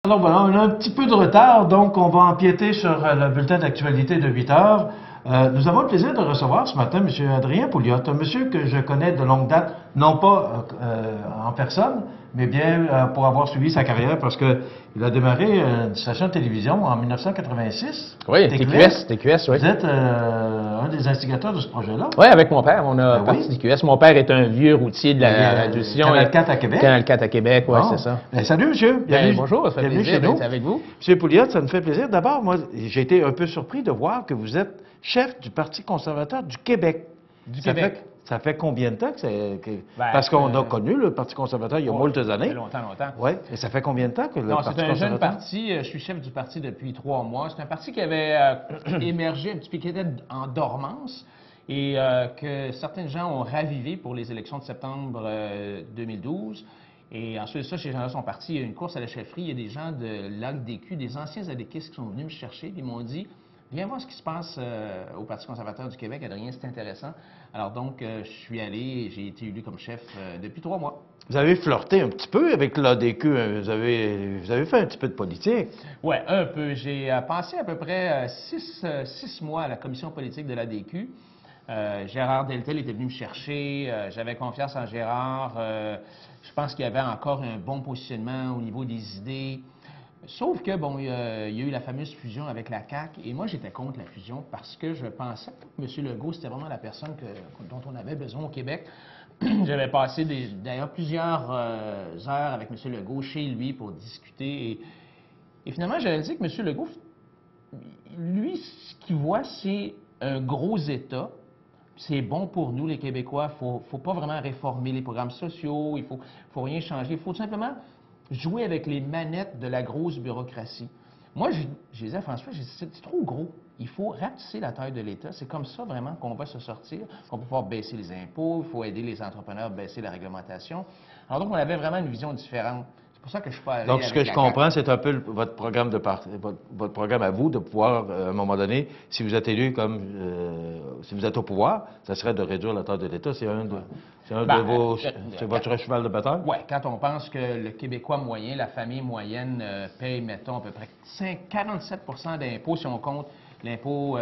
Alors voilà, on a un petit peu de retard, donc on va empiéter sur le bulletin d'actualité de 8 heures. Nous avons le plaisir de recevoir ce matin M. Adrien Pouliot, un monsieur que je connais de longue date, non pas en personne, mais bien pour avoir suivi sa carrière, parce qu'il a démarré une station de télévision en 1986. Oui, TQS, oui. Vous êtes un des instigateurs de ce projet-là. Oui, avec mon père, on a parti oui. TQS. Mon père est un vieux routier de la radio-diffusion. Canal 4 à Québec. Canal 4 à Québec, oui, c'est ça. Ben, salut, monsieur. Bienvenue, bonjour, ça fait plaisir d'être avec vous. Monsieur Pouliot, ça me fait plaisir. D'abord, moi, j'ai été un peu surpris de voir que vous êtes chef du Parti conservateur du Québec. Ça fait combien de temps que c'est... Parce qu'on a connu le Parti conservateur il y a moultes années. Ça fait longtemps. Oui, et ça fait combien de temps que le Parti conservateur? Non, c'est un jeune parti. Je suis chef du parti depuis 3 mois. C'est un parti qui avait émergé un petit peu, qui était en dormance et que certains gens ont ravivé pour les élections de septembre 2012. Et ensuite de ça, ces gens-là sont partis. Il y a une course à la chefferie. Il y a des gens de l'ADQ, des anciens ADQistes qui sont venus me chercher et ils m'ont dit: viens voir ce qui se passe au Parti conservateur du Québec, Adrien, c'est intéressant. Alors donc, je suis allé et j'ai été élu comme chef depuis 3 mois. Vous avez flirté un petit peu avec l'ADQ, hein? Vous avez fait un petit peu de politique. Oui, un peu. J'ai passé à peu près 6 mois à la commission politique de l'ADQ. Gérard Deltel était venu me chercher, j'avais confiance en Gérard. Je pense qu'il y avait encore un bon positionnement au niveau des idées. Sauf que, bon, il y a eu la fameuse fusion avec la CAQ, et moi, j'étais contre la fusion parce que je pensais que M. Legault, c'était vraiment la personne dont on avait besoin au Québec. J'avais passé d'ailleurs plusieurs heures avec M. Legault chez lui pour discuter, et finalement, j'avais dit que M. Legault, lui, ce qu'il voit, c'est un gros État. C'est bon pour nous, les Québécois. Il ne faut pas vraiment réformer les programmes sociaux, il ne faut rien changer. Il faut simplement jouer avec les manettes de la grosse bureaucratie. Moi, je disais à François, c'est trop gros. Il faut rapetisser la taille de l'État. C'est comme ça vraiment qu'on va se sortir, qu'on peut pouvoir baisser les impôts, il faut aider les entrepreneurs à baisser la réglementation. Alors donc, on avait vraiment une vision différente. C'est pour ça que je suis pas allé. Donc, ce que je comprends, c'est un peu votre programme votre programme à vous de pouvoir, à un moment donné, si vous êtes élu comme si vous êtes au pouvoir, ça serait de réduire la taille de l'État. C'est votre cheval de bataille? Oui, quand on pense que le Québécois moyen, la famille moyenne, paye, mettons, à peu près 47 d'impôts si on compte l'impôt,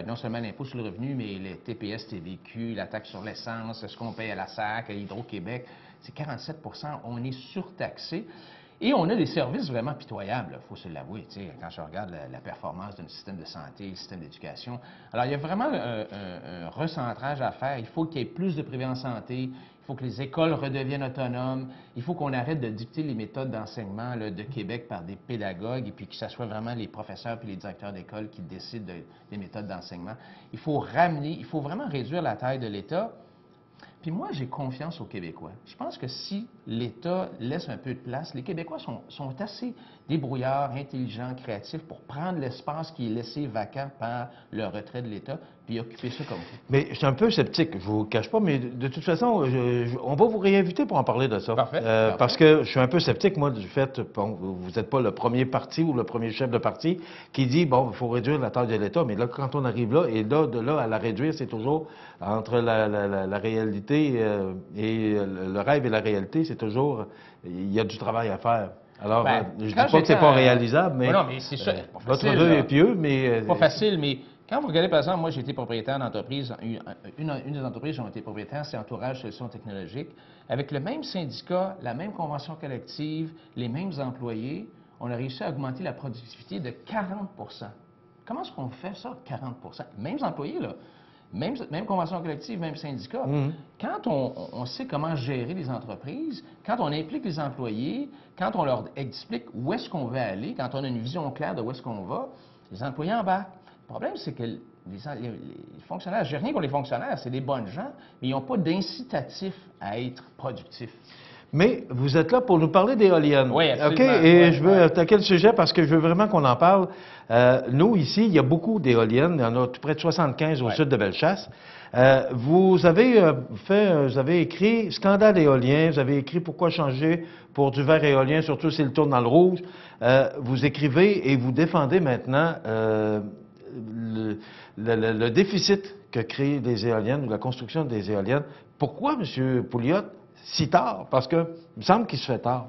non seulement l'impôt sur le revenu, mais les TPS, TVQ, la taxe sur l'essence, ce qu'on paye à la SAC, à Hydro-Québec, c'est 47 on est surtaxé. Et on a des services vraiment pitoyables, il faut se l'avouer, quand je regarde la performance d'un système de santé, le système d'éducation. Alors, il y a vraiment un recentrage à faire. Il faut qu'il y ait plus de privés en santé, il faut que les écoles redeviennent autonomes, il faut qu'on arrête de dicter les méthodes d'enseignement de Québec par des pédagogues et puis que ce soit vraiment les professeurs puis les directeurs d'école qui décident des méthodes d'enseignement. Il faut vraiment réduire la taille de l'État. Puis moi, j'ai confiance aux Québécois. Je pense que si l'État laisse un peu de place, les Québécois sont assez débrouillards, intelligents, créatifs pour prendre l'espace qui est laissé vacant par le retrait de l'État, puis occuper ça comme vous. Mais je suis un peu sceptique, je vous cache pas, mais de toute façon, on va vous réinviter pour en parler de ça. Parfait. Parce que je suis un peu sceptique, moi, du fait, bon, vous n'êtes pas le premier parti ou le premier chef de parti qui dit, bon, il faut réduire la taille de l'État, mais là, quand on arrive là, et là, de là à la réduire, c'est toujours entre la réalité et le rêve et la réalité, c'est toujours, il y a du travail à faire. Alors, je ne dis pas que c'est pas réalisable, mais... non, mais c'est ça. Votre vœu est pieux, mais... Pas facile, mais quand vous regardez, par exemple, moi, j'ai été propriétaire d'entreprise, une des entreprises dont j'ai été propriétaire, c'est Entourage Solutions Technologiques. Avec le même syndicat, la même convention collective, les mêmes employés, on a réussi à augmenter la productivité de 40 Comment est-ce qu'on fait ça, 40 Mêmes employés, là. Même convention collective, même syndicat. Quand on sait comment gérer les entreprises, quand on implique les employés, quand on leur explique où est-ce qu'on veut aller, quand on a une vision claire de où est-ce qu'on va, les employés embarquent. Le problème, c'est que les fonctionnaires, je n'ai rien contre les fonctionnaires, c'est des bonnes gens, mais ils n'ont pas d'incitatif à être productifs. Mais vous êtes là pour nous parler d'éoliennes. Oui, absolument. OK, et je veux attaquer le sujet parce que je veux vraiment qu'on en parle. Nous, ici, il y a beaucoup d'éoliennes. Il y en a près de 75 au sud de Bellechasse. Vous avez écrit « Scandale éolien », vous avez écrit « Pourquoi changer pour du vert éolien, surtout s'il tourne dans le rouge ». Vous écrivez et vous défendez maintenant le déficit que créent les éoliennes ou la construction des éoliennes. Pourquoi, M. Pouliot, si tard? Parce que il me semble qu'il se fait tard.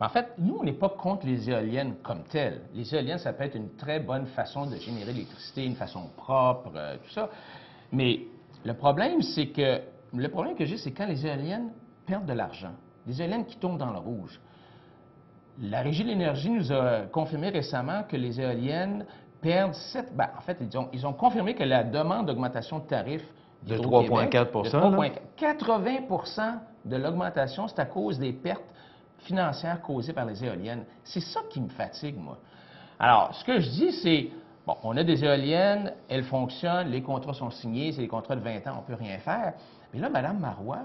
En fait, nous, on n'est pas contre les éoliennes comme telles. Les éoliennes, ça peut être une très bonne façon de générer de l'électricité, une façon propre, tout ça. Mais le problème que j'ai, c'est quand les éoliennes perdent de l'argent. Les éoliennes qui tombent dans le rouge. La Régie de l'énergie nous a confirmé récemment que les éoliennes perdent 7... en fait, ils ont confirmé que la demande d'augmentation de tarifs de 3,4 80 de l'augmentation, c'est à cause des pertes financières causées par les éoliennes. C'est ça qui me fatigue, moi. Alors, ce que je dis, c'est, bon, on a des éoliennes, elles fonctionnent, les contrats sont signés, c'est des contrats de 20 ans, on ne peut rien faire. Mais là, Mme Marois,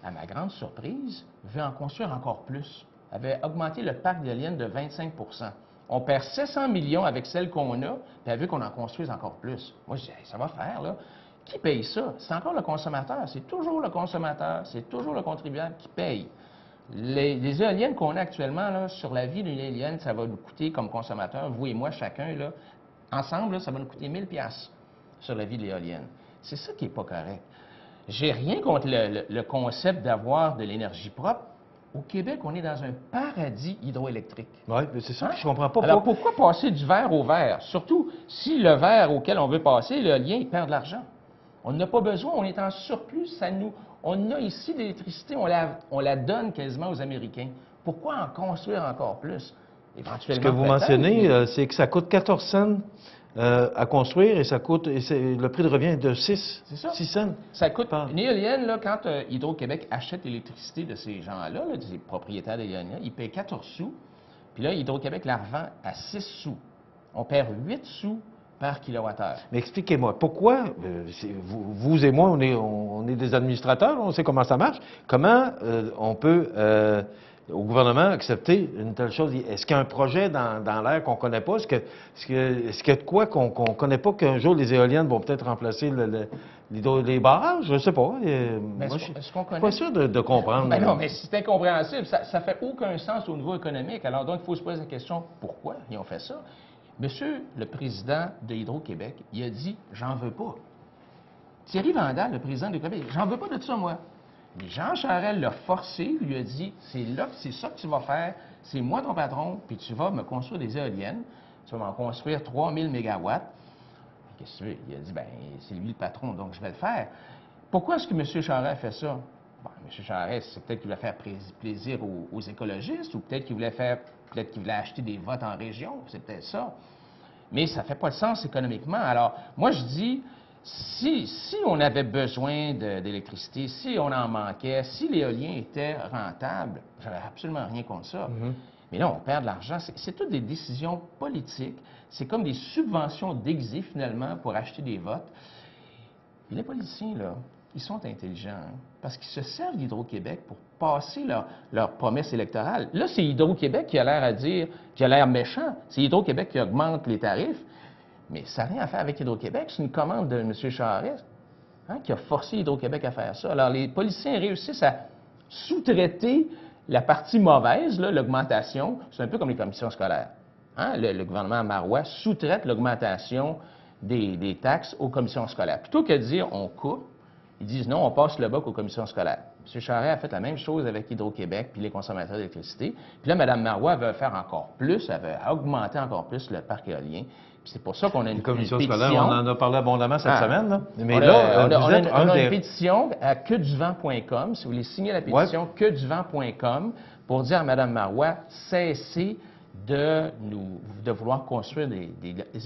à ma grande surprise, veut en construire encore plus. Elle avait augmenté le parc d'éoliennes de 25 On perd 700 millions avec celles qu'on a, puis elle veut qu'on en construise encore plus. Moi, je dis, hey, ça va faire, là. Qui paye ça? C'est encore le consommateur. C'est toujours le consommateur, c'est toujours le contribuable qui paye. Les éoliennes qu'on a actuellement, là, sur la vie d'une éolienne, ça va nous coûter comme consommateur, vous et moi, chacun, là, ensemble, là, ça va nous coûter 1000 $ sur la vie de l'éolienne. C'est ça qui n'est pas correct. J'ai rien contre le concept d'avoir de l'énergie propre. Au Québec, on est dans un paradis hydroélectrique. Oui, mais c'est ça que je ne comprends pas. Alors, pourquoi passer du vert au vert? Surtout si le vert auquel on veut passer, l'éolien, il perd de l'argent. On n'a pas besoin, on est en surplus, on a ici de l'électricité, on la donne quasiment aux Américains. Pourquoi en construire encore plus? Éventuellement, ce que vous mentionnez, c'est que ça coûte 14 cents à construire et le prix de revient est de 6 cents. Ça coûte, une éolienne, là, quand Hydro-Québec achète l'électricité de ces gens-là, là, des propriétaires d'éoliennes, ils payent 14 sous, puis là, Hydro-Québec la revend à 6 sous. On perd 8 sous par kilowattheure. Mais expliquez-moi, pourquoi, vous et moi, on est des administrateurs, on sait comment ça marche, comment on peut, au gouvernement, accepter une telle chose? Est-ce qu'il y a un projet dans l'air qu'on ne connaît pas? Est-ce qu'il y a de quoi qu'on ne connaît pas, qu'un jour les éoliennes vont peut-être remplacer les barrages? Je ne sais pas. Moi, je ne suis pas sûr de comprendre. Ben non, mais c'est incompréhensible. Ça ne fait aucun sens au niveau économique. Alors donc, il faut se poser la question, pourquoi ils ont fait ça? Monsieur le président de Hydro-Québec, il a dit « j'en veux pas ». Thierry Vandal, le président de Québec, « j'en veux pas de ça, moi ». Mais Jean Charest l'a forcé, lui a dit « c'est ça que tu vas faire, c'est moi ton patron, puis tu vas me construire des éoliennes, tu vas m'en construire 3000 mégawatts ». Qu'est-ce que tu veux? Il a dit « ben c'est lui le patron, donc je vais le faire ». Pourquoi est-ce que M. Charest a fait ça? Bon, M. Charest, c'est peut-être qu'il voulait faire plaisir aux écologistes, ou peut-être qu'il voulait acheter des votes en région, c'est peut-être ça. Mais ça ne fait pas de sens économiquement. Alors, moi, je dis, si on avait besoin d'électricité, si on en manquait, si l'éolien était rentable, j'aurais absolument rien contre ça. Mais là, on perd de l'argent. C'est toutes des décisions politiques. C'est comme des subventions déguisées, finalement, pour acheter des votes. Et les politiciens, là, ils sont intelligents, hein, parce qu'ils se servent d'Hydro-Québec pour passer leur promesse électorale. Là, c'est Hydro-Québec qui a l'air méchant. C'est Hydro-Québec qui augmente les tarifs. Mais ça n'a rien à faire avec Hydro-Québec. C'est une commande de M. Charest, hein, qui a forcé Hydro-Québec à faire ça. Alors, les politiciens réussissent à sous-traiter la partie mauvaise, l'augmentation. C'est un peu comme les commissions scolaires. Hein? Le gouvernement Marois sous-traite l'augmentation des taxes aux commissions scolaires. Plutôt que de dire on coupe, ils disent non, on passe le bac aux commissions scolaires. M. Charest a fait la même chose avec Hydro-Québec puis les consommateurs d'électricité. Puis là, Mme Marois veut faire encore plus, elle veut augmenter encore plus le parc éolien. C'est pour ça qu'on a une commission pétition. Scolaire, on en a parlé abondamment cette semaine. Là. Mais on a une pétition à queduvent.com. Si vous voulez signer la pétition, queduvent.com, pour dire à Mme Marois, cessez de vouloir construire des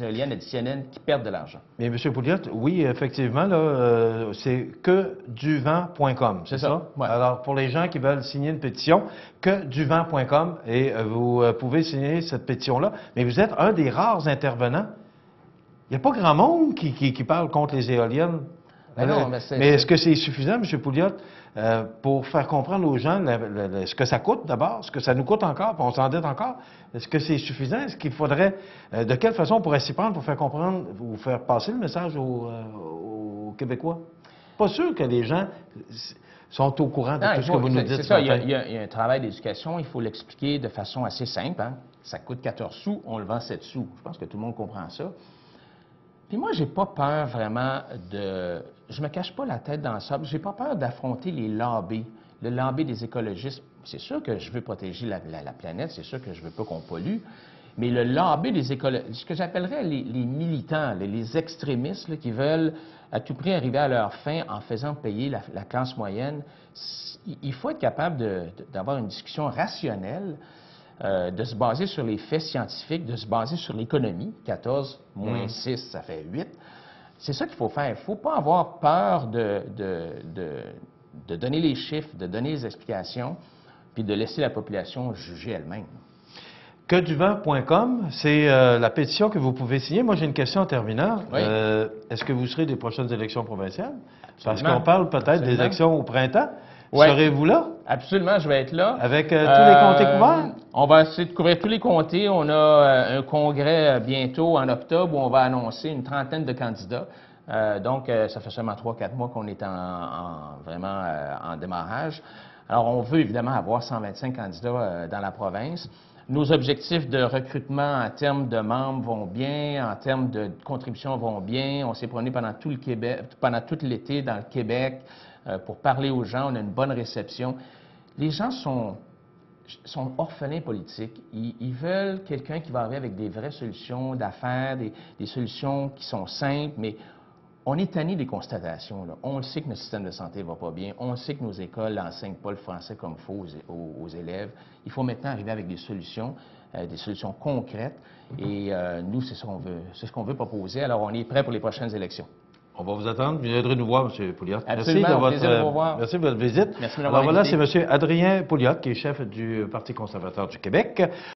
éoliennes additionnelles qui perdent de l'argent. Mais M. Pouliot, oui, effectivement, c'est queduvent.com, c'est ça? Ouais. Alors, pour les gens qui veulent signer une pétition, queduvent.com, et vous pouvez signer cette pétition-là, mais vous êtes un des rares intervenants. Il n'y a pas grand monde qui parle contre les éoliennes. Mais est-ce que c'est suffisant, M. Pouliot, pour faire comprendre aux gens ce que ça coûte d'abord, ce que ça nous coûte encore, puis on s'endette encore? Est-ce que c'est suffisant? Est-ce qu'il faudrait... de quelle façon on pourrait s'y prendre pour faire comprendre ou faire passer le message aux Québécois? Pas sûr que les gens sont au courant de tout ce que vous nous dites. C'est ça, il y a un travail d'éducation, il faut l'expliquer de façon assez simple. Hein? Ça coûte 14 sous, on le vend 7 sous. Je pense que tout le monde comprend ça. Puis moi, j'ai pas peur vraiment je me cache pas la tête dans le sable. J'ai pas peur d'affronter les lobbies, le lobby des écologistes. c'est sûr que je veux protéger la planète, c'est sûr que je veux pas qu'on pollue, mais le lobby des écologistes, ce que j'appellerais les militants, les extrémistes là, qui veulent à tout prix arriver à leur fin en faisant payer la classe moyenne, il faut être capable d'avoir une discussion rationnelle, de se baser sur les faits scientifiques, de se baser sur l'économie. 14 moins 6, ça fait 8. C'est ça qu'il faut faire. Il ne faut pas avoir peur de donner les chiffres, de donner les explications, puis de laisser la population juger elle-même. Queduvent.com, c'est la pétition que vous pouvez signer. Moi, j'ai une question en terminant. Oui. Est-ce que vous serez des prochaines élections provinciales? Parce Absolument. qu'on parle peut-être des Absolument. élections au printemps. Oui. Serez-vous là? Absolument, je vais être là. Avec tous les comtés couverts? On va essayer de couvrir tous les comtés. On a un congrès bientôt en octobre où on va annoncer une trentaine de candidats. Donc, ça fait seulement 3-4 mois qu'on est vraiment en démarrage. Alors, on veut évidemment avoir 125 candidats dans la province. Nos objectifs de recrutement en termes de membres vont bien, en termes de contributions vont bien. On s'est promené pendant tout l'été dans le Québec pour parler aux gens. On a une bonne réception. Les gens sont orphelins politiques. Ils veulent quelqu'un qui va arriver avec des vraies solutions d'affaires, des solutions qui sont simples, mais on est tanné des constatations. Là. On le sait que notre système de santé ne va pas bien. On le sait que nos écoles n'enseignent pas le français comme il faut aux élèves. Il faut maintenant arriver avec des solutions concrètes. Et nous, c'est ce qu'on veut proposer. Alors, on est prêt pour les prochaines élections. On va vous attendre. Vous viendrez nous voir, M. Pouliot. Absolument, Merci de votre, merci de votre visite. Merci de Alors m'avoir voilà, invité. c'est M. Adrien Pouliot, qui est chef du Parti conservateur du Québec.